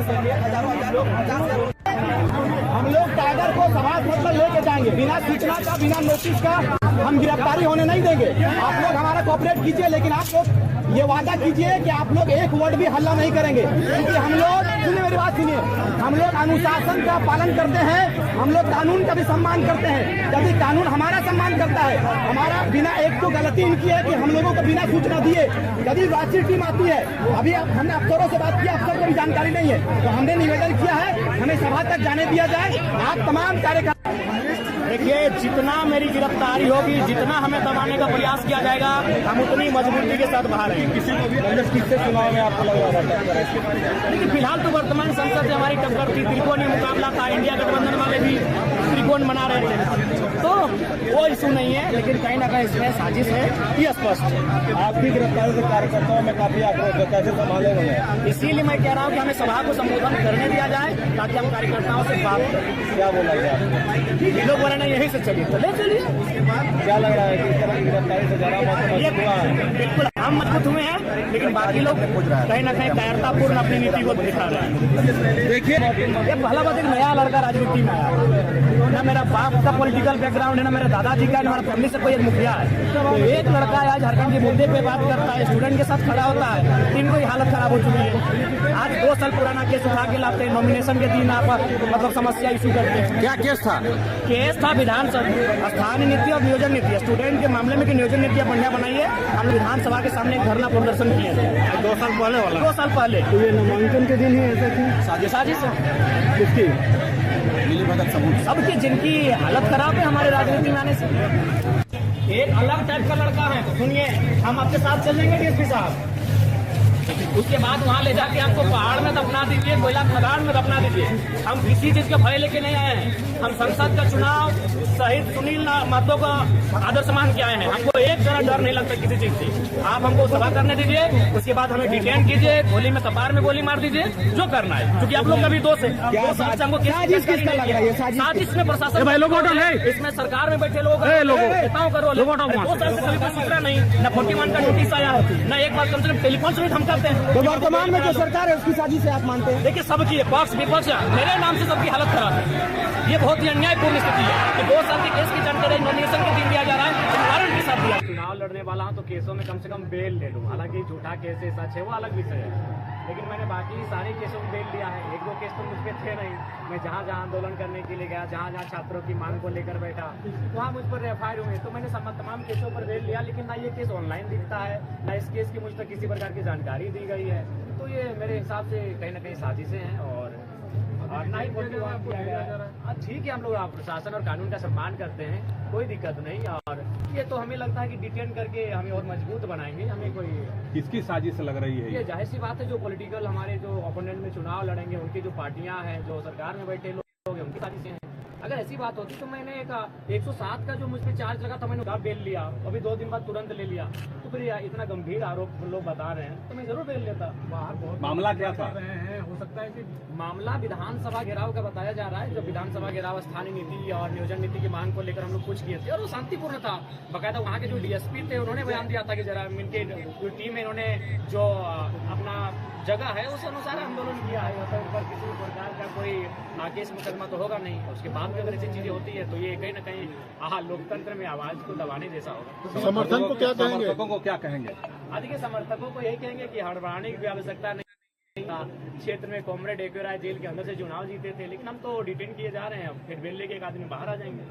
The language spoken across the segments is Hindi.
हम लोग टाइगर को समाज मतलब लेके जाएंगे, बिना सूचना का, बिना नोटिस का हम गिरफ्तारी होने नहीं देंगे। आप लोग हमारा कोऑपरेट कीजिए, लेकिन आप लोग ये वादा कीजिए कि आप लोग एक वर्ड भी हल्ला नहीं करेंगे, क्योंकि हम लोग, सुनिए मेरी बात सुनिए, हम लोग अनुशासन का पालन करते हैं, हम लोग कानून का भी सम्मान करते हैं। यदि कानून हमारा सम्मान करता है, हमारा बिना, एक तो गलती इनकी है कि हम लोगों को बिना सूचना दिए यदि रांची टीम आती है, अभी हमने अफसरों से बात किया, अफसर को भी जानकारी नहीं है, तो हमने निवेदन किया है हमें सभा तक जाने दिया जाए। आप तमाम कार्यकर्ता, देखिए जितना मेरी गिरफ्तारी होगी, जितना हमें दबाने का प्रयास किया जाएगा, हम उतनी मजबूती के साथ बाहर रहेंगे। किसी को भी किससे चुनाव में आपको लग रहा था? लेकिन फिलहाल तो वर्तमान संसद से हमारी टक्कर थी, त्रिकोणीय मुकाबला था, इंडिया गठबंधन वाले भी त्रिकोण बना रहे थे, तो वो इशू नहीं है। लेकिन कहीं ना कहीं इसमें साजिश है, ये स्पष्ट है। आपकी गिरफ्तारी से कार्यकर्ताओं में काफी आक्रोश, कैसे संभाले हुए, इसीलिए मैं कह रहा हूँ कि हमें सभा को संबोधन करने दिया जाए, ताकि हम कार्यकर्ताओं से बात करें। क्या बोला जाए, लोग बोले नहीं यही से चलिए, तो ले चलिए। क्या लग रहा है कि इस तरह की गिरफ्तारी से ज्यादा मजबूत हुआ है? बिल्कुल हम मजबूत हुए हैं, लेकिन बाकी लोग कहीं ना कहीं कायरतापूर्ण अपनी नीति को दिखा रहे हैं। देखिए ये पहला बात, एक नया लड़का राजनीति में आया, ना मेरा बाप का पॉलिटिकल बैकग्राउंड है, ना मेरा दादाजी का, हमारा फैमिली से कोई एक मुखिया है, तो एक लड़का आज झारखंड के मुद्दे पे बात करता है, स्टूडेंट के साथ खड़ा होता है, तो इनको हालत खराब हो चुकी है। आज 2 साल पुराना केस उठा के लाते हैं, नॉमिनेशन के दिन आप मतलब समस्या इशू करते हैं। क्या केस था? केस था विधानसभा स्थानीय नीति और नियोजन नीति, स्टूडेंट के मामले में कि नियोजन नीतियाँ बढ़िया बनाइए। हम विधानसभा के सामने एक धरना प्रदर्शन किए थे 2 साल पहले वाला, 2 साल पहले। तो ये नामांकन के दिन ही ऐसा थी साजिश है किसकी? सबकी, जिनकी हालत खराब है हमारे राजनीति में आने से। एक अलग टाइप का लड़का है, सुनिए, हम आपके साथ चल जाएंगे डीएसपी साहब, उसके बाद वहाँ ले जाके आपको पहाड़ में दफना दीजिए, कोयला खदान में दफना दीजिए। हम किसी चीज के भय लेके नहीं आए हैं। हम संसद का चुनाव शहीद सुनील महतो का आदर सम्मान किया है, हमको एक जरा डर नहीं लगता किसी चीज से। आप हमको सभा करने दीजिए, उसके बाद हमें डिटेन कीजिए, गोली में कपार में गोली मार दीजिए, जो करना है, क्योंकि आप लोग का भी दोष है। हमको साजिश में प्रशासन, इसमें सरकार में बैठे लोग नेताओं का रोल, सूचना नहीं, न 41 का नोटिस आया, न एक बार कम से कम टेलीफोन से हम करते हैं। तो वर्तमान में जो सरकार है उसकी साजिश से आप मानते हैं? देखिए सबकी पक्ष विपक्ष, मेरे नाम से सबकी हालत खराब है। ये बहुत ही अन्यायपूर्ण स्थिति है कि 2 साल के केस की जानकारी नॉमिनेशन के दिन दिया जा रहा है, कारण के साथ दिया। चुनाव लड़ने वाला हूँ तो केसों में कम से कम बेल ले लूँ, हालांकि झूठा केस है, सच है, वो अलग विषय है, लेकिन मैंने बाकी सारे केसों में बेल लिया है। 1-2 केस तो मुझ पे थे नहीं, मैं जहाँ जहाँ आंदोलन करने के लिए गया, जहाँ जहाँ छात्रों की मांग को लेकर बैठा, वहाँ मुझ पर एफआईआर हुए, तो मैंने तमाम केसों पर बेल लिया। लेकिन ना ये केस ऑनलाइन दिखता है, ना इस केस की मुझ तक किसी प्रकार की जानकारी दी गई है, तो ये मेरे हिसाब से कहीं ना कहीं साजिशें हैं और ना ही किया गया है। ठीक है, हम लोग प्रशासन और कानून का सम्मान करते हैं, कोई दिक्कत नहीं, और ये तो हमें लगता है कि डिटेन करके हमें और मजबूत बनाएंगे। हमें कोई किसकी साजिश लग रही है? ये जाहिर सी बात है, जो पॉलिटिकल हमारे जो ओपोनेंट में चुनाव लड़ेंगे, उनकी जो पार्टियां हैं, जो सरकार में बैठे लोग हैं, उनकी साजिशें हैं। अगर ऐसी बात होती तो मैंने एक 107 का जो मुझ पर चार्ज लगा था, मैंने उसका बेल लिया, अभी 2 दिन बाद तुरंत ले लिया। तो फिर इतना गंभीर आरोप लोग बता रहे हैं, तो मैं जरूर बेल लेता। बाहर बहुत मामला क्या था? हो सकता है कि मामला विधानसभा घेराव का बताया जा रहा है। जो विधानसभा घेराव स्थानीय नीति और नियोजन नीति की मांग को लेकर हम लोग कुछ किए थे, और वो शांतिपूर्ण था। बकायदा वहाँ के जो डीएसपी थे, उन्होंने बयान दिया था कि जरा इनके जो टीम है, इन्होंने जो अपना जगह है उस अनुसार आंदोलन किया है, मतलब ऊपर किसी प्रकार का कोई केस मुकदमा तो होगा नहीं। उसके बाद भी अगर ऐसी चीजें होती है तो ये कहीं ना कहीं लोकतंत्र में आवाज को दबाने जैसा होगा। समर्थन को क्या कहेंगे? समर्थकों को क्या कहेंगे? देखिए, समर्थकों को यही कहेंगे कि हड़बड़ाने की आवश्यकता नहीं। क्षेत्र में कॉमरेड एक राय जेल के अंदर से चुनाव जीते थे, लेकिन हम तो डिटेन किए जा रहे हैं, फिर बेल लेके एक आदमी बाहर आ जाएंगे।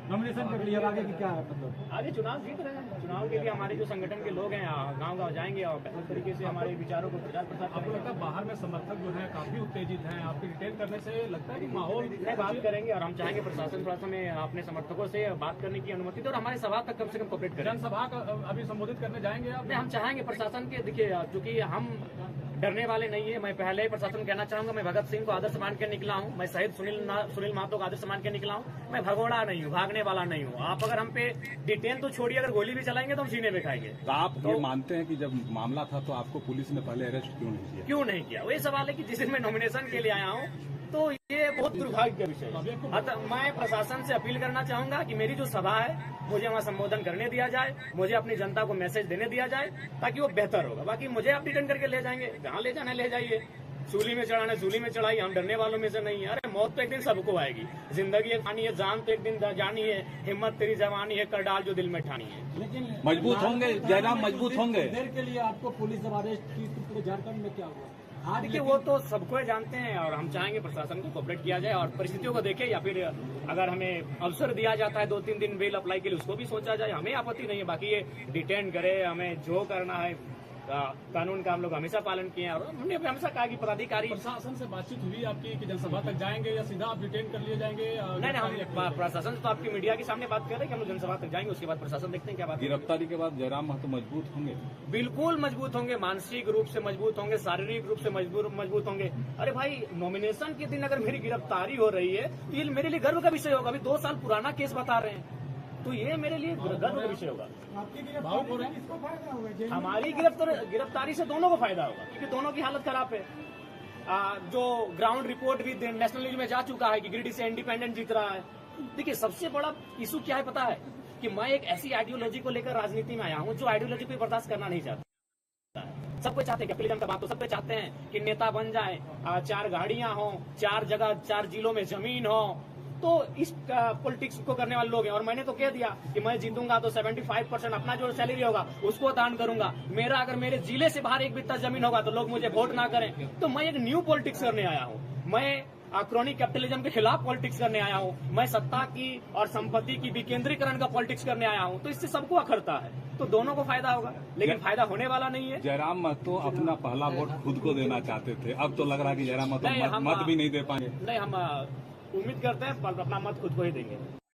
नॉमिनेशन कर लिया, आगे की क्या है मतलब? आगे चुनाव जीत रहे हैं, चुनाव के लिए हमारे जो संगठन के लोग हैं गांव-गांव जाएंगे और बेहतर तरीके से हमारे विचारों को प्रचार प्रसार। आपको लगता है बाहर में समर्थक जो है काफी उत्तेजित हैं, आपके डिटेन करने से लगता है कि माहौल बात करेंगे, और हम चाहेंगे प्रशासन थोड़ा सा हमें अपने समर्थकों से बात करने की अनुमति दे और हमारे सभा तक कम से कम कोऑपरेट करें। जनसभा अभी संबोधित करने जाएंगे आप? हम चाहेंगे प्रशासन के, देखिए चूंकि हम डरने वाले नहीं है। मैं पहले ही प्रशासन कहना चाहूंगा, मैं भगत सिंह को आदर्श मान के निकला हूं, मैं शहीद सुनील महतो को आदर्श मान के निकला हूं। मैं भगोड़ा नहीं हूं, भागने वाला नहीं हूं। आप अगर हम पे डिटेन तो छोड़िए, अगर गोली भी चलाएंगे तो हम सीने पे खाएंगे। तो आप ये मानते हैं कि जब मामला था तो आपको पुलिस ने पहले अरेस्ट क्यों नहीं किया? वही सवाल है कि जिस दिन मैं नॉमिनेशन के लिए आया हूँ, तो ये बहुत दुर्भाग्य का विषय है। मैं प्रशासन से अपील करना चाहूंगा कि मेरी जो सभा है मुझे वहाँ संबोधन करने दिया जाए, मुझे अपनी जनता को मैसेज देने दिया जाए, ताकि वो बेहतर होगा। बाकी मुझे आप डिटेन करके ले जाएंगे, जहाँ ले जाना ले जाइए, सूली में चढ़ाना सूली में चढ़ाई, हम डरने वालों में से नहीं है। अरे मौत तो एक दिन सबको आएगी, जिंदगी एक आनी है, जान तो एक दिन जानी है, हिम्मत तेरी जवानी है, कर डाल जो दिल में ठानी है। लेकिन मजबूत होंगे जयराम, मजबूत होंगे। देर के लिए आपको पुलिस जब अरेस्ट की तो पूरे झारखंड में क्या हुआ? देखिए वो तो सबको जानते हैं और हम चाहेंगे प्रशासन को कोऑपरेट किया जाए और परिस्थितियों को देखे, या फिर अगर हमें अवसर दिया जाता है 2-3 दिन बेल अप्लाई के लिए उसको भी सोचा जाए, हमें आपत्ति नहीं है। बाकी ये डिटेन करे, हमें जो करना है कानून का हम लोग हमेशा पालन किए हैं और हमने हमेशा कहा कि पदाधिकारी। प्रशासन से बातचीत हुई आपकी कि जनसभा तक जाएंगे या सीधा आप डिटेन कर लिए जाएंगे? नहीं, हम प्रशासन से तो आपकी मीडिया के सामने बात कर रहे हैं कि हम लोग जनसभा तक जाएंगे, उसके बाद प्रशासन देखते हैं क्या बात। गिरफ्तारी के बाद जयराम महतो मजबूत होंगे? बिल्कुल मजबूत होंगे, मानसिक रूप से मजबूत होंगे, शारीरिक रूप से मजबूत होंगे। अरे भाई, नॉमिनेशन के दिन अगर मेरी गिरफ्तारी हो रही है तो ये मेरे लिए गर्व का विषय होगा। अभी 2 साल पुराना केस बता रहे हैं तो ये मेरे लिए गर्व का विषय होगा। हमारी गिरफ्तारी से दोनों को फायदा होगा क्योंकि दोनों की हालत खराब है। जो ग्राउंड रिपोर्ट भी नेशनल न्यूज में जा चुका है कि गिरिडीह से इंडिपेंडेंट जीत रहा है। देखिए सबसे बड़ा इशू क्या है पता है कि मैं एक ऐसी आइडियोलॉजी को लेकर राजनीति में आया हूँ जो आइडियोलॉजी को बर्दाश्त करना नहीं चाहता। सबको चाहते हैं कैपिटलिज्म का बात तो सबको चाहते हैं कि नेता बन जाए, 4 गाड़ियां हो, 4 जगह 4 जिलों में जमीन हो, तो इस पॉलिटिक्स को करने वाले लोग हैं। और मैंने तो कह दिया कि मैं जीतूंगा तो 75% अपना जो सैलरी होगा उसको दान करूंगा। मेरा अगर मेरे जिले से बाहर 1 बित्ता जमीन होगा तो लोग मुझे वोट ना करें। तो मैं एक न्यू पॉलिटिक्स करने आया हूँ। मैं क्रॉनिक कैपिटलिज्म के खिलाफ पॉलिटिक्स करने आया हूँ। मैं सत्ता की और संपत्ति की विकेंद्रीकरण का पॉलिटिक्स करने आया हूँ। तो इससे सबको अखरता है, तो दोनों को फायदा होगा, लेकिन फायदा होने वाला नहीं है। जयराम महतो अपना पहला वोट खुद को देना चाहते थे, अब तो लग रहा है कि जयराम महतो मत भी नहीं दे पाएंगे। नहीं, हम उम्मीद करते हैं अपना मत खुद को ही देंगे।